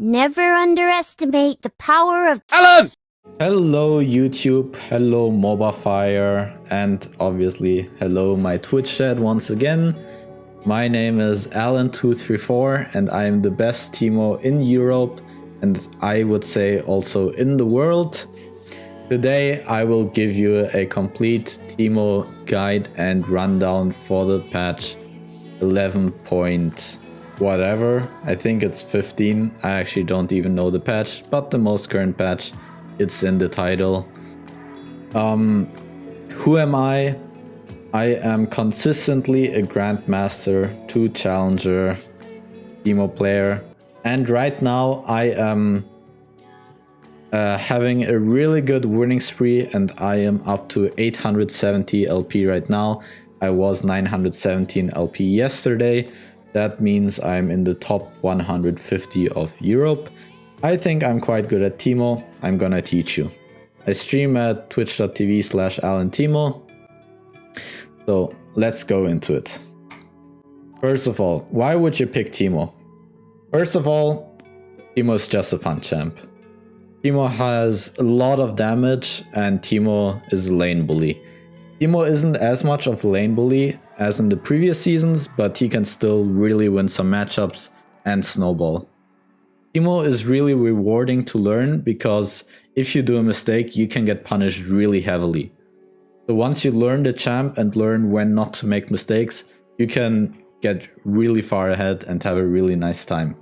Never underestimate the power of Alan! Hello YouTube, hello MobaFire, and obviously hello my Twitch chat once again. My name is Alan234 and I am the best Teemo in Europe and I would say also in the world. Today I will give you a complete Teemo guide and rundown for the patch 11 point whatever. I think it's 15. I actually don't even know the patch, but the most current patch. It's in the title. Who am I? I am consistently a Grandmaster, 2 Challenger Teemo player, and right now I am having a really good winning spree and I am up to 870 LP right now. I was 917 LP yesterday. That means I'm in the top 150 of Europe. I think I'm quite good at Teemo. I'm gonna teach you. I stream at twitch.tv/Alan234. So let's go into it. First of all, why would you pick Teemo? First of all, Teemo is just a fun champ. Teemo has a lot of damage and Teemo is a lane bully. Teemo isn't as much of a lane bully as in the previous seasons, but he can still really win some matchups and snowball. Teemo is really rewarding to learn because if you do a mistake, you can get punished really heavily. So once you learn the champ and learn when not to make mistakes, you can get really far ahead and have a really nice time.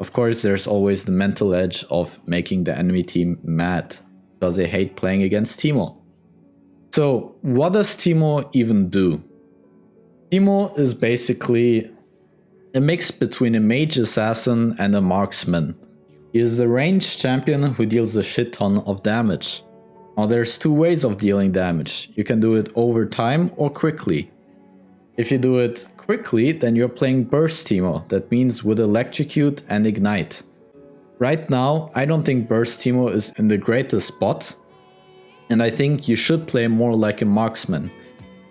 Of course, there's always the mental edge of making the enemy team mad because they hate playing against Teemo. So what does Teemo even do? Teemo is basically a mix between a mage assassin and a marksman. He is the ranged champion who deals a shit ton of damage. Now there's two ways of dealing damage. You can do it over time or quickly. If you do it quickly, then you're playing burst Teemo. That means with electrocute and ignite. Right now, I don't think burst Teemo is in the greatest spot. And I think you should play more like a marksman.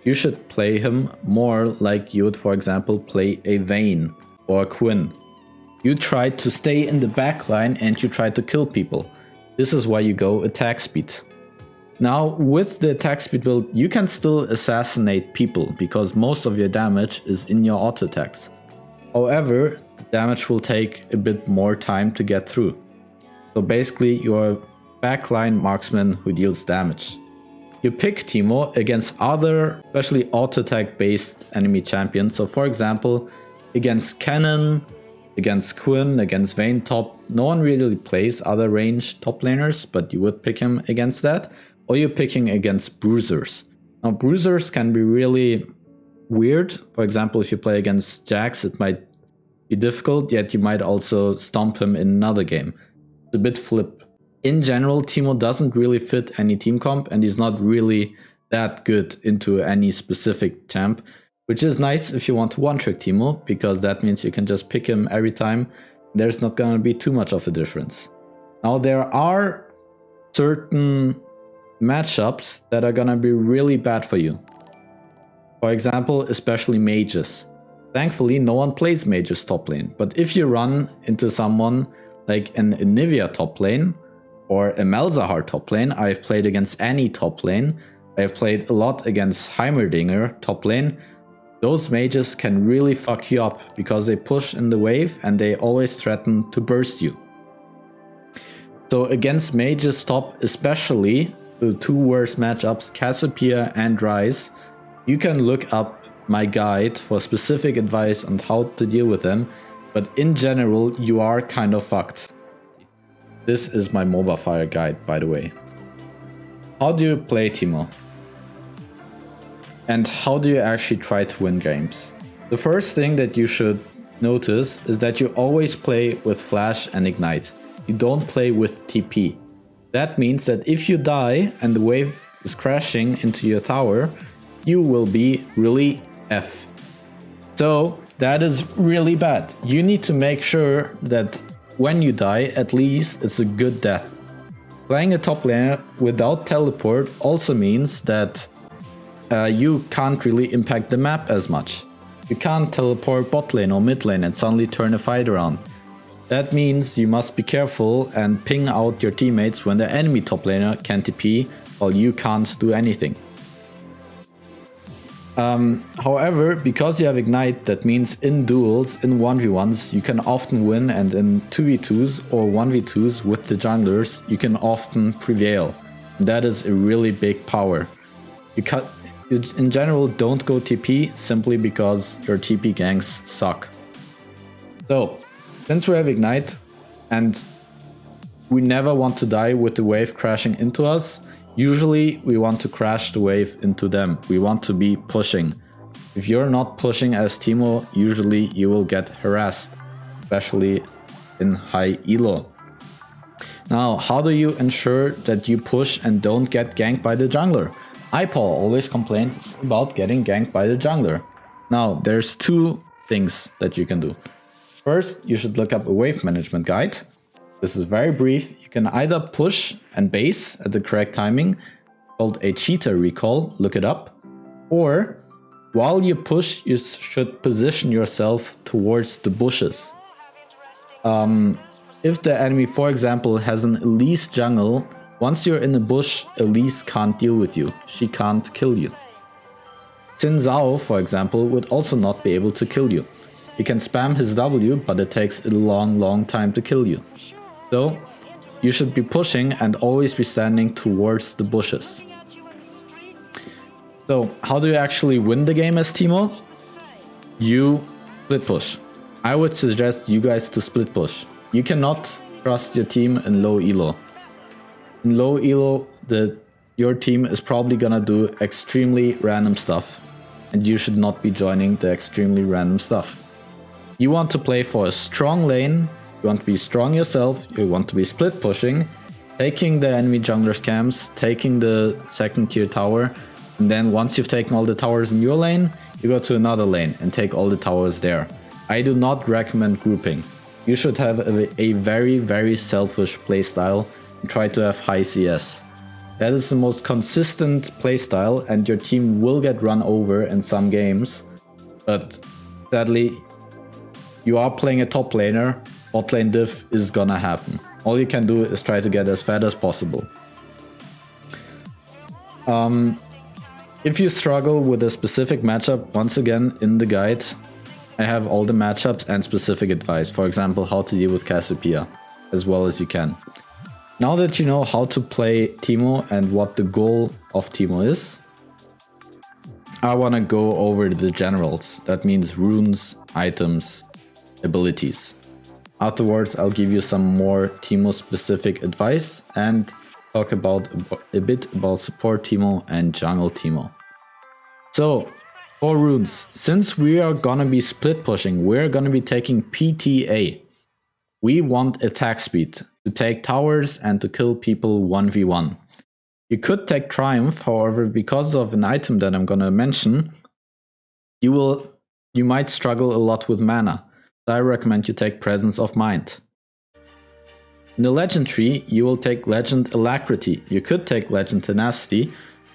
You should play him more like you would, for example, play a Vayne or a Quinn. You try to stay in the backline and you try to kill people. This is why you go attack speed. Now, with the attack speed build, you can still assassinate people because most of your damage is in your auto attacks. However, the damage will take a bit more time to get through. So basically, you're a backline marksman who deals damage. You pick Teemo against other, especially auto attack based enemy champions. So for example, against Cannon, against Quinn, against Vayne top, no one really plays other ranged top laners, but you would pick him against that. Or you're picking against bruisers. Now bruisers can be really weird. For example, if you play against Jax, it might be difficult, yet you might also stomp him in another game. It's a bit flip. In general, Teemo doesn't really fit any team comp and he's not really that good into any specific champ, which is nice if you want to one-trick Teemo, because that means you can just pick him every time. There's not going to be too much of a difference. Now there are certain matchups that are going to be really bad for you. For example, especially mages. Thankfully, no one plays mages top lane, but if you run into someone like an Anivia top lane, or a Malzahar top lane, I've played against any top lane. I've played a lot against Heimerdinger top lane. Those mages can really fuck you up because they push in the wave and they always threaten to burst you. So against mages top, especially the two worst matchups, Cassiopeia and Ryze, you can look up my guide for specific advice on how to deal with them. But in general, you are kind of fucked. This is my MobaFire guide, by the way. How do you play Teemo? And how do you actually try to win games? The first thing that you should notice is that you always play with Flash and Ignite. You don't play with TP. That means that if you die and the wave is crashing into your tower, you will be really F. So that is really bad. You need to make sure that when you die, at least it's a good death. Playing a top laner without teleport also means that you can't really impact the map as much. You can't teleport bot lane or mid lane and suddenly turn a fight around. That means you must be careful and ping out your teammates when the enemy top laner can TP while you can't do anything. However, because you have Ignite, that means in duels, in 1v1s, you can often win, and in 2v2s or 1v2s with the junglers, you can often prevail. And that is a really big power. You in general don't go TP simply because your TP ganks suck. So, since we have Ignite, and we never want to die with the wave crashing into us, usually we want to crash the wave into them. We want to be pushing. If you're not pushing as Teemo, usually you will get harassed, especially in high elo. Now, how do you ensure that you push and don't get ganked by the jungler? iPaul always complains about getting ganked by the jungler. Now, there's two things that you can do. First, you should look up a wave management guide. This is very brief. You can either push and base at the correct timing, called a cheetah recall, look it up. Or, while you push, you should position yourself towards the bushes. If the enemy, for example, has an Elise jungle, once you're in the bush, Elise can't deal with you. She can't kill you. Xin Zhao, for example, would also not be able to kill you. He can spam his W, but it takes a long time to kill you. So, you should be pushing and always be standing towards the bushes. So, how do you actually win the game as Teemo? You split push. I would suggest you guys to split push. You cannot trust your team in low elo. In low elo, your team is probably gonna do extremely random stuff, and you should not be joining the extremely random stuff. You want to play for a strong lane. You want to be strong yourself, you want to be split pushing, taking the enemy jungler's camps, taking the second tier tower, and then once you've taken all the towers in your lane, you go to another lane and take all the towers there. I do not recommend grouping. You should have a very selfish playstyle and try to have high CS. That is the most consistent playstyle, and your team will get run over in some games, but sadly, you are playing a top laner. Bot lane diff is gonna happen. All you can do is try to get as fat as possible. If you struggle with a specific matchup, once again in the guide I have all the matchups and specific advice. For example, how to deal with Cassiopeia as well as you can. Now that you know how to play Teemo and what the goal of Teemo is, I wanna go over the generals. That means runes, items, abilities. Afterwards, I'll give you some more Teemo specific advice and talk about a bit about support Teemo and jungle Teemo. So, for runes, since we are gonna be split pushing, we're gonna be taking PTA. We want attack speed to take towers and to kill people 1v1. You could take Triumph, however, because of an item that I'm gonna mention, you might struggle a lot with mana. I recommend you take Presence of Mind. In the Legend tree, you will take Legend Alacrity. You could take Legend Tenacity,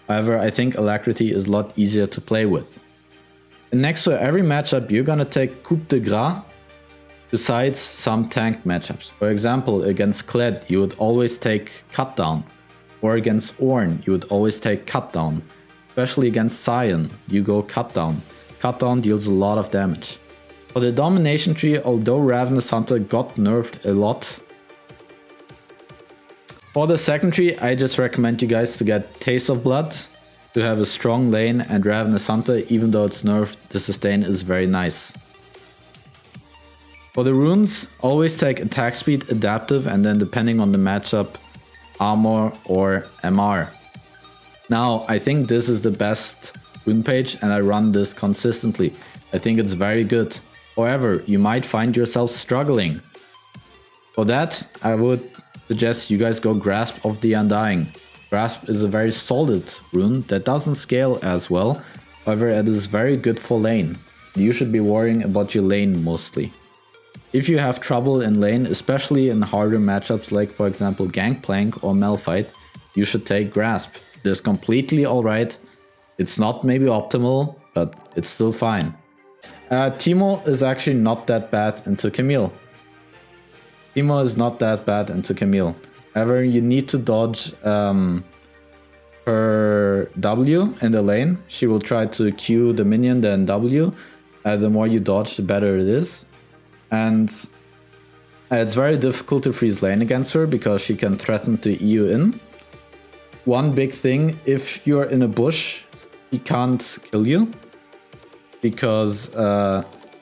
however I think Alacrity is a lot easier to play with. And next to every matchup, you're gonna take Coup de Gras, besides some tanked matchups. For example, against Kled, you would always take Cut Down. Or against Ornn, you would always take Cut Down. Especially against Sion, you go Cut Down. Cut Down deals a lot of damage. For the Domination tree, although Ravenous Hunter got nerfed a lot, for the second tree, I just recommend you guys to get Taste of Blood, to have a strong lane, and Ravenous Hunter, even though it's nerfed, the sustain is very nice. For the runes, always take Attack Speed, Adaptive, and then depending on the matchup, Armor or MR. Now, I think this is the best rune page and I run this consistently. I think it's very good. However, you might find yourself struggling. For that, I would suggest you guys go Grasp of the Undying. Grasp is a very solid rune that doesn't scale as well, however it is very good for lane. You should be worrying about your lane mostly. If you have trouble in lane, especially in harder matchups like for example Gangplank or Malphite, you should take Grasp. It is completely alright. It's not maybe optimal, but it's still fine. Teemo is actually not that bad into Camille. Teemo is not that bad into Camille. However, you need to dodge her W in the lane. She will try to Q the minion, then W. The more you dodge, the better it is. And it's very difficult to freeze lane against her because she can threaten to E you in. One big thing, if you're in a bush, she can't kill you because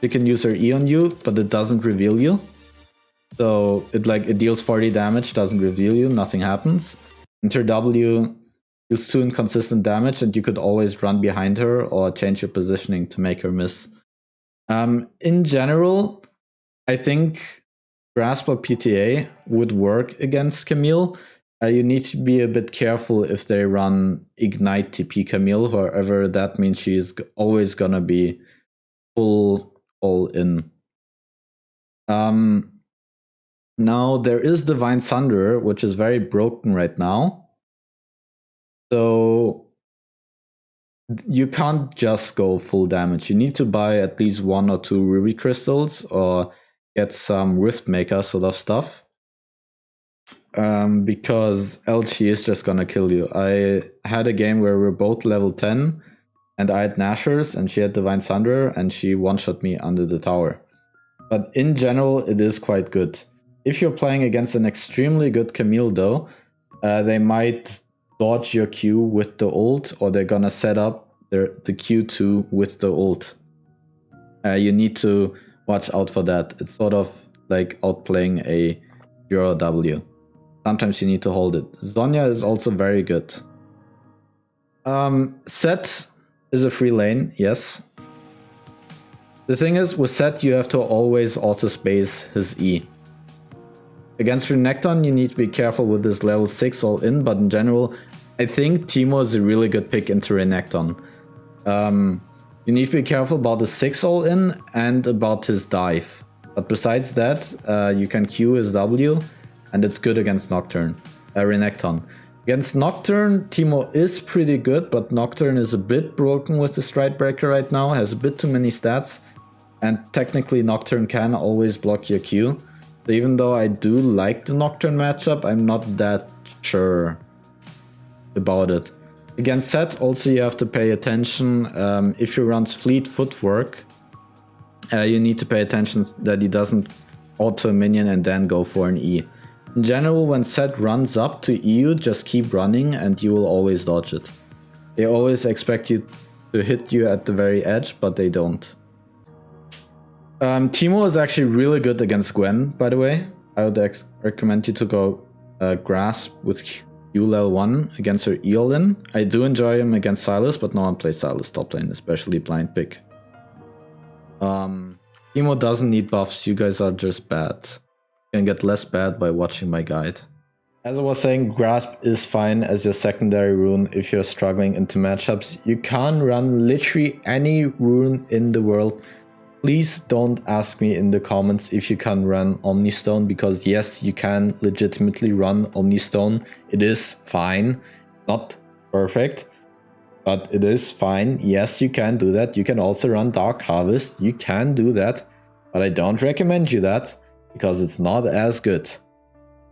she can use her E on you, but it doesn't reveal you. So it deals 40 damage, doesn't reveal you, nothing happens. And her W deals 2 inconsistent damage, and you could always run behind her or change your positioning to make her miss. In general, I think Grasp or PTA would work against Camille. You need to be a bit careful if they run Ignite TP Camille, however that means she's always gonna be full all in. Now there is Divine Thunder, which is very broken right now. So you can't just go full damage. You need to buy at least 1 or 2 Ruby Crystals or get some Rift Maker sort of stuff. Because else she is just gonna kill you. I had a game where we were both level 10 and I had Nashers and she had Divine Thunder and she one-shot me under the tower. But in general, it is quite good. If you're playing against an extremely good Camille though, they might dodge your Q with the ult, or they're gonna set up the Q2 with the ult. You need to watch out for that. It's sort of like outplaying a Euro W. Sometimes you need to hold it. Zhonya is also very good. Set is a free lane, yes. The thing is, with Set you have to always auto-space his E. Against Renekton you need to be careful with this level 6 all in, but in general I think Teemo is a really good pick into Renekton. You need to be careful about the 6 all in and about his dive. But besides that, you can Q his W and it's good against Nocturne, Renekton. Against Nocturne, Teemo is pretty good, but Nocturne is a bit broken with the Stride Breaker right now, has a bit too many stats. And technically Nocturne can always block your Q. So even though I do like the Nocturne matchup, I'm not that sure about it. Against Set, also you have to pay attention. If he runs Fleet Footwork, you need to pay attention that he doesn't auto a minion and then go for an E. In general, when Set runs up to EU, just keep running and you will always dodge it. They always expect you to hit you at the very edge, but they don't. Teemo is actually really good against Gwen, by the way. I would recommend you to go Grasp with Q level 1 against her Eolin. I do enjoy him against Sylas, but no one plays Sylas top lane, especially blind pick. Teemo doesn't need buffs, you guys are just bad. You can get less bad by watching my guide. As I was saying, Grasp is fine as your secondary rune if you're struggling into matchups. You can run literally any rune in the world. Please don't ask me in the comments if you can run Omnistone, because yes, you can legitimately run Omnistone. It is fine. Not perfect, but it is fine. Yes, you can do that. You can also run Dark Harvest. You can do that, but I don't recommend you that because it's not as good.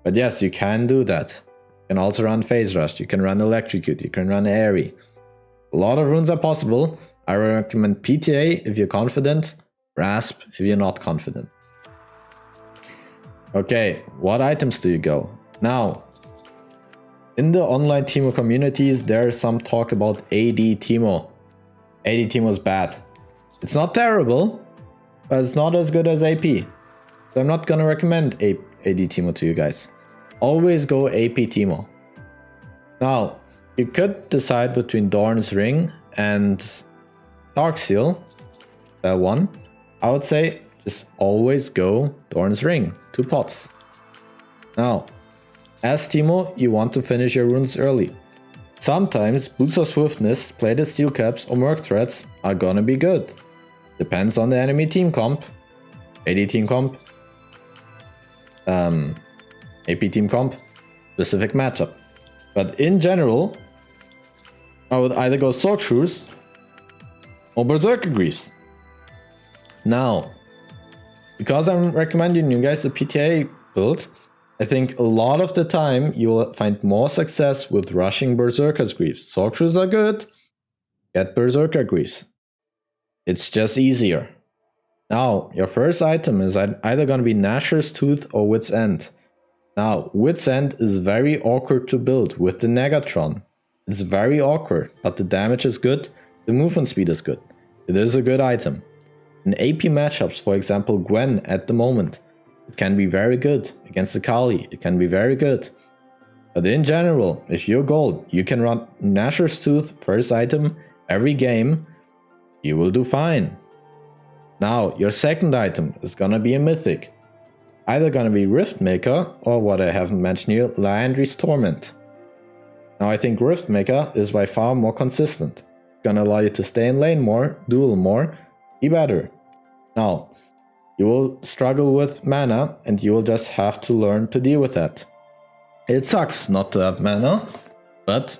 But yes, you can do that. You can also run Phase Rush. You can run Electrocute. You can run Airy. A lot of runes are possible. I recommend PTA if you're confident. Grasp if you're not confident. Okay, what items do you go? Now, in the online Teemo communities, there is some talk about AD Teemo. AD Teemo is bad. It's not terrible, but it's not as good as AP. So I'm not gonna recommend AD Teemo to you guys. Always go AP Teemo. Now, you could decide between Dorn's Ring and Darkseal, that one. I would say just always go Dorn's Ring, 2 pots. Now, as Teemo, you want to finish your runes early. Sometimes Boots of Swiftness, Plated Steel Caps or Merc Threads are gonna be good. Depends on the enemy team comp, AD team comp, AP team comp, specific matchup. But in general, I would either go Sorc Shrews or Berserker Greaves. Now, because I'm recommending you guys the PTA build, I think a lot of the time you'll find more success with rushing Berserker's Greaves. Sorcerers are good, get Berserker Greaves. It's just easier. Now, your first item is either going to be Gnasher's Tooth or Wit's End. Now, Wit's End is very awkward to build with the Negatron. It's very awkward, but the damage is good, the movement speed is good. It is a good item. In AP matchups, for example, Gwen at the moment, it can be very good. Against the Kali, it can be very good. But in general, if you're gold, you can run Gnasher's Tooth first item every game, you will do fine. Now, your second item is gonna be a mythic. Either gonna be Riftmaker or what I haven't mentioned here, Liandry's Torment. Now I think Riftmaker is by far more consistent. It's gonna allow you to stay in lane more, duel more, be better. Now, you will struggle with mana and you will just have to learn to deal with that. It sucks not to have mana, but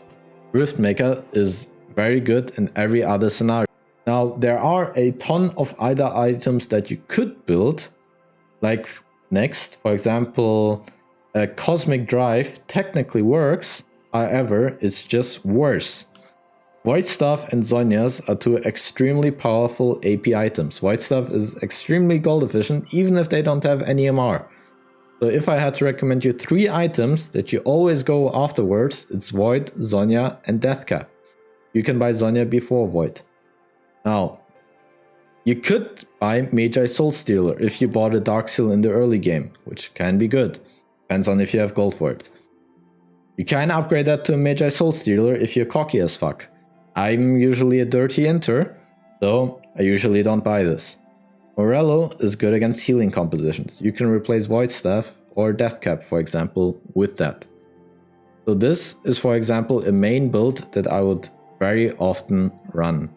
Riftmaker is very good in every other scenario. Now, there are a ton of either items that you could build, like next, for example, a Cosmic Drive technically works, however, it's just worse. Void Staff and Zhonya's are two extremely powerful AP items. Void Staff is extremely gold efficient, even if they don't have any MR. So if I had to recommend you 3 items that you always go afterwards, it's Void, Zhonya, and Deathcap. You can buy Zhonya before Void. Now, you could buy Magi Soul Stealer if you bought a Dark Seal in the early game, which can be good. Depends on if you have gold for it. You can upgrade that to a Magi Soul Stealer if you're cocky as fuck. I'm usually a dirty enter, so I usually don't buy this. Morello is good against healing compositions. You can replace Void Staff or Deathcap, for example, with that. So this is, for example, a main build that I would very often run.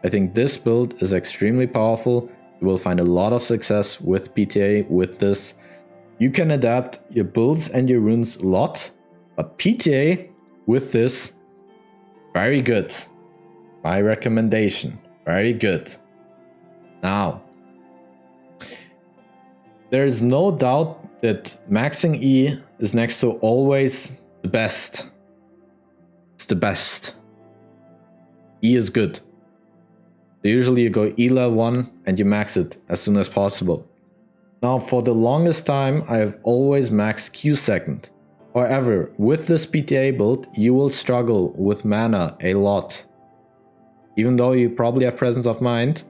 I think this build is extremely powerful. You will find a lot of success with PTA with this. You can adapt your builds and your runes a lot, but PTA with this, very good. My recommendation, very good. Now, there is no doubt that maxing E is next to always the best. It's the best. E is good. So usually you go E level 1 and you max it as soon as possible. Now, for the longest time, I have always maxed Q second. However, with this PTA build, you will struggle with mana a lot. Even though you probably have presence of mind,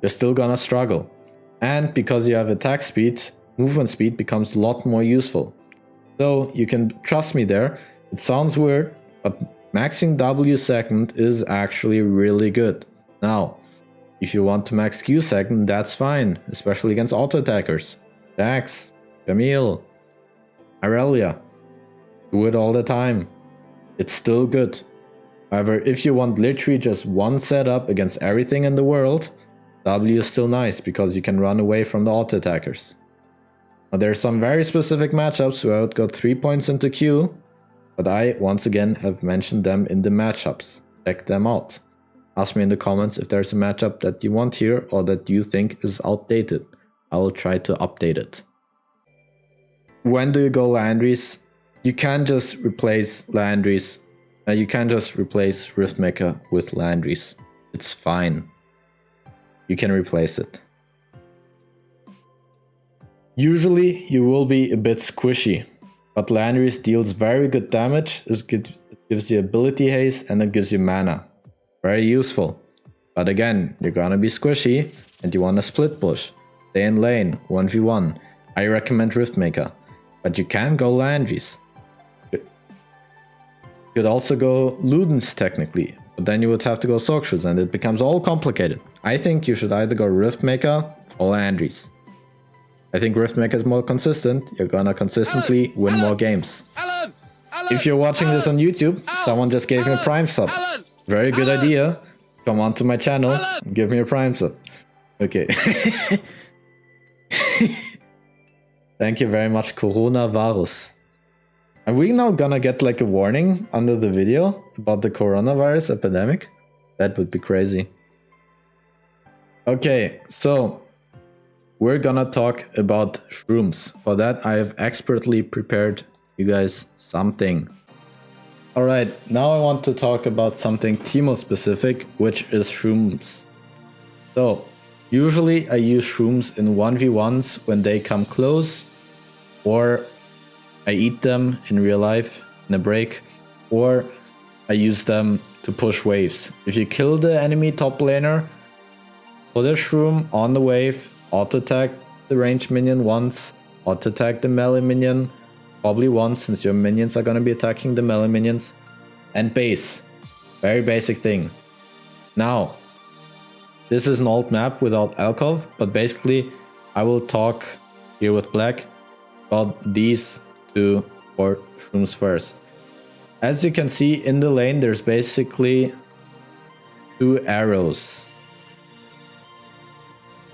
you're still gonna struggle. And because you have attack speed, movement speed becomes a lot more useful. So you can trust me there. It sounds weird, but maxing W second is actually really good. Now, if you want to max Q second, that's fine, especially against auto attackers. Jax, Camille, Aurelia. Do it all the time. It's still good. However, if you want literally just one setup against everything in the world, W is still nice because you can run away from the auto attackers. Now, there are some very specific matchups where I would go 3 points into Q, but I once again have mentioned them in the matchups. Check them out. Ask me in the comments if there's a matchup that you want here or that you think is outdated. I will try to update it. When do you go Landry's? You can't just replace Landry's. You can't just replace Riftmaker with Landry's. It's fine. You can replace it. Usually you will be a bit squishy, but Landry's deals very good damage. It gives you ability haste and it gives you mana. Very useful. But again, you're gonna be squishy and you want to split push. Stay in lane, 1v1. I recommend Riftmaker. But you can go Landry's. You could also go Ludens technically, but then you would have to go Sorcerers and it becomes all complicated. I think you should either go Riftmaker or Landry's. I think Riftmaker is more consistent. You're gonna consistently win more games. If you're watching this on YouTube, someone just gave me a Prime sub. Very good idea. Come on to my channel and give me a Prime sub. Okay. Thank you very much, Coronavirus. Are we now gonna get like a warning under the video about the coronavirus epidemic? That would be crazy. Okay, so we're gonna talk about shrooms. For that, I have expertly prepared you guys something. Alright, now I want to talk about something Teemo specific, which is shrooms. So, usually I use shrooms in 1v1s when they come close, or I eat them in real life in a break, or I use them to push waves. If you kill the enemy top laner, put a shroom on the wave, auto-attack the ranged minion once, auto-attack the melee minion probably once, since your minions are gonna be attacking the melee minions, and base. Very basic thing. Now, this is an old map without alcove, but basically I will talk here with Black about these two or shrooms first. As you can see in the lane, there's basically two arrows.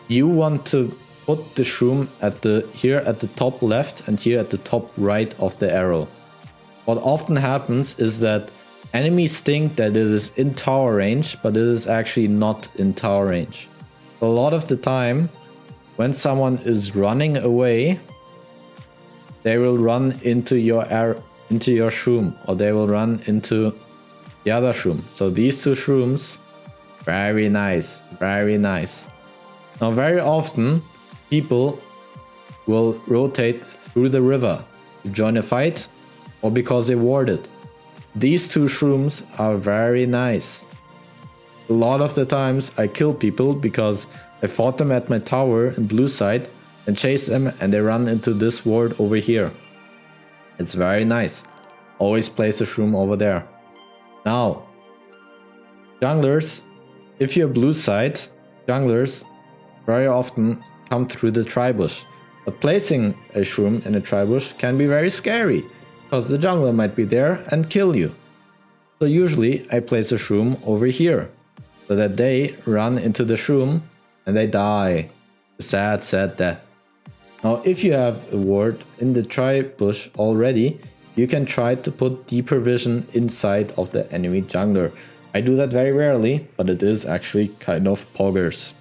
You want to put the shroom here at the top left and here at the top right of the arrow. What often happens is that enemies think that it is in tower range, but it is actually not in tower range. A lot of the time, when someone is running away, they will run into your shroom, or they will run into the other shroom. So these two shrooms, very nice, very nice. Now very often people will rotate through the river to join a fight, or because they warded. These two shrooms are very nice. A lot of the times I kill people because I fought them at my tower in blue side and chase them, and they run into this ward over here. It's very nice. Always place a shroom over there. Now, junglers, if you're blue side, junglers very often come through the tribush. But placing a shroom in a tribush can be very scary, because the jungler might be there and kill you. So usually I place a shroom over here, so that they run into the shroom and they die. A sad, sad death. Now if you have a ward in the tribush already, you can try to put deeper vision inside of the enemy jungler. I do that very rarely, but it is actually kind of poggers.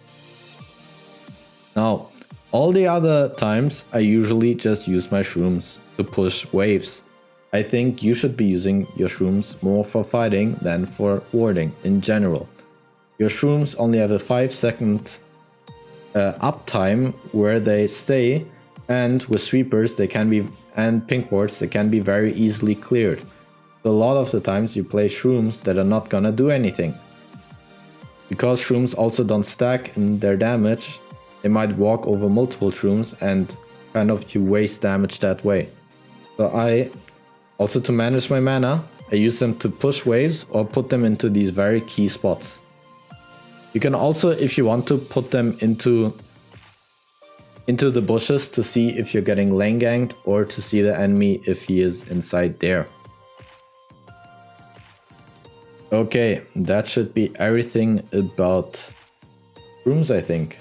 Now, all the other times I usually just use my shrooms to push waves. I think you should be using your shrooms more for fighting than for warding in general. Your shrooms only have a 5-second uptime where they stay, and with sweepers they can be, and pink wards, they can be very easily cleared. So a lot of the times you play shrooms that are not gonna do anything. Because shrooms also don't stack in their damage, they might walk over multiple shrooms and kind of you waste damage that way. So I, also to manage my mana, I use them to push waves or put them into these very key spots. You can also, if you want to, put them into the bushes to see if you're getting lane ganked, or to see the enemy if he is inside there. Okay, that should be everything about shrooms, I think.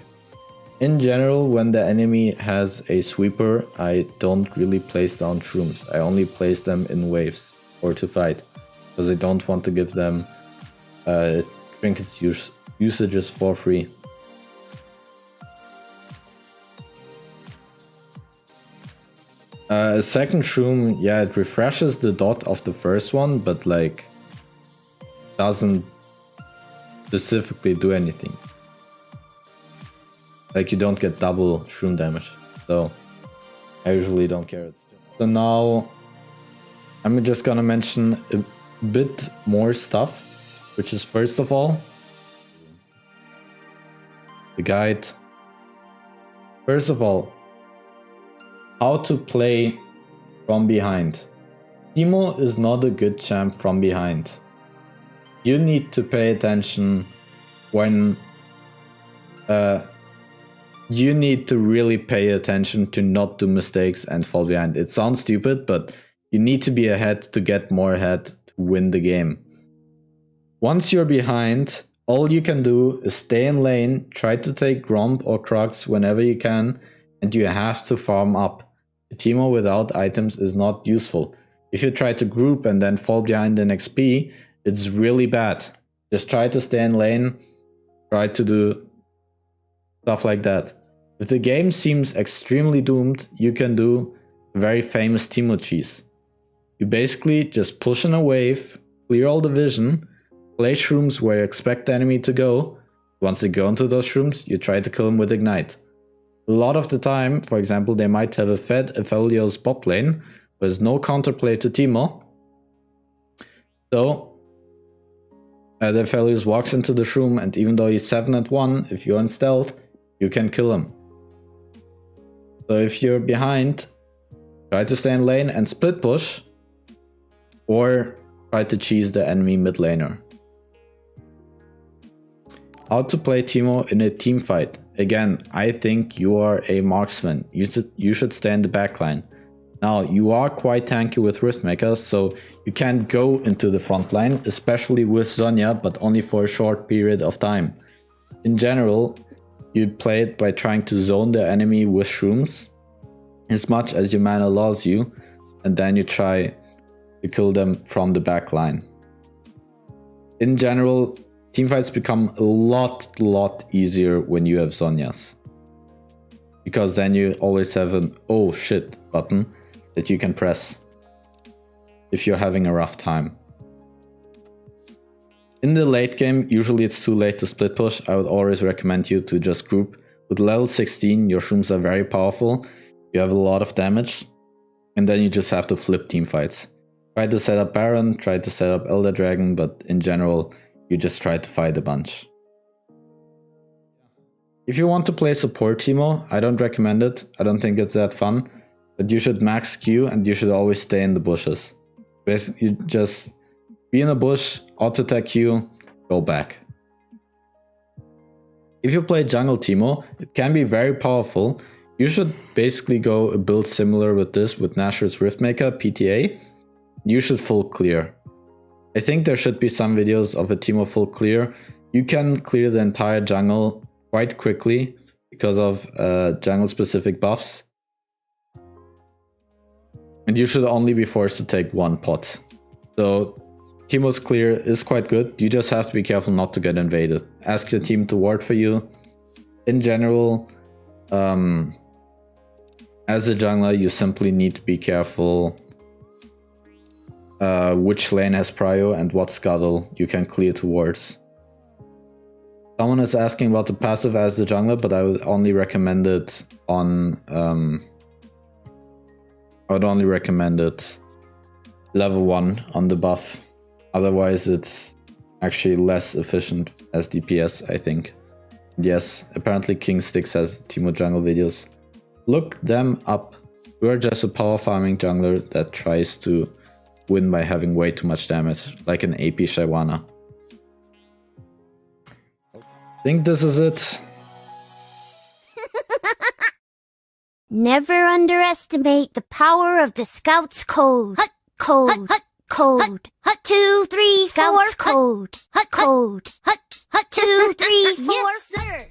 In general, when the enemy has a sweeper, I don't really place down shrooms. I only place them in waves or to fight, because I don't want to give them trinkets usages for free. Second shroom, yeah, it refreshes the dot of the first one, but like doesn't specifically do anything. Like you don't get double shroom damage, so I usually don't care. So now I'm just gonna mention a bit more stuff, which is first of all the guide. First of all, how to play from behind. Teemo is not a good champ from behind. You need to pay attention when you need to really pay attention to not do mistakes and fall behind. It sounds stupid, but you need to be ahead to get more ahead to win the game. Once you're behind, all you can do is stay in lane, try to take Gromp or Crux whenever you can, and you have to farm up. A Teemo without items is not useful. If you try to group and then fall behind in XP, it's really bad. Just try to stay in lane, try to do stuff like that. If the game seems extremely doomed, you can do a very famous Teemo cheese. You basically just push in a wave, clear all the vision, place shrooms where you expect the enemy to go. Once they go into those shrooms, you try to kill them with Ignite. A lot of the time, for example, they might have a fed Aphelios bot lane, but there's no counterplay to Teemo. So, the Aphelios walks into the shroom, and even though he's 7 at 1, if you're in stealth, you can kill him. So if you're behind, try to stay in lane and split push, or try to cheese the enemy mid laner. How to play Teemo in a team fight. Again, I think you are a marksman. You should stay in the backline. Now, you are quite tanky with Riftmaker, so you can't go into the front line, especially with Zhonya, but only for a short period of time. In general, you play it by trying to zone the enemy with shrooms as much as your mana allows you, and then you try to kill them from the backline. In general, teamfights become a lot easier when you have Zhonyas, because then you always have an oh shit button that you can press if you're having a rough time. In the late game, usually it's too late to split push. I would always recommend you to just group. With level 16, your shrooms are very powerful, you have a lot of damage, and then you just have to flip teamfights. Try to set up Baron, try to set up Elder Dragon, but in general, you just try to fight a bunch. If you want to play support Teemo, I don't recommend it. I don't think it's that fun. But you should max Q and you should always stay in the bushes. Basically, you just be in a bush, auto-attack Q, go back. If you play jungle Teemo, it can be very powerful. You should basically go a build similar with this, with Nashor's Riftmaker, PTA. You should full clear. I think there should be some videos of a Teemo full clear. You can clear the entire jungle quite quickly because of jungle specific buffs. And you should only be forced to take one pot. So Teemo's clear is quite good. You just have to be careful not to get invaded. Ask your team to ward for you. In general, as a jungler, you simply need to be careful which lane has prio and what scuttle you can clear towards. Someone is asking about the passive as the jungler, but I would only recommend it on level 1 on the buff. Otherwise it's actually less efficient as DPS, I think. Yes, apparently Kingstix has Teemo jungle videos. Look them up. We're just a power farming jungler that tries to win by having way too much damage, like an AP Shyvana. I think this is it. Never underestimate the power of the Scout's code. Code. Code. 2, 3, 4. Code. Code. 2, 3, 4. Yes, sir.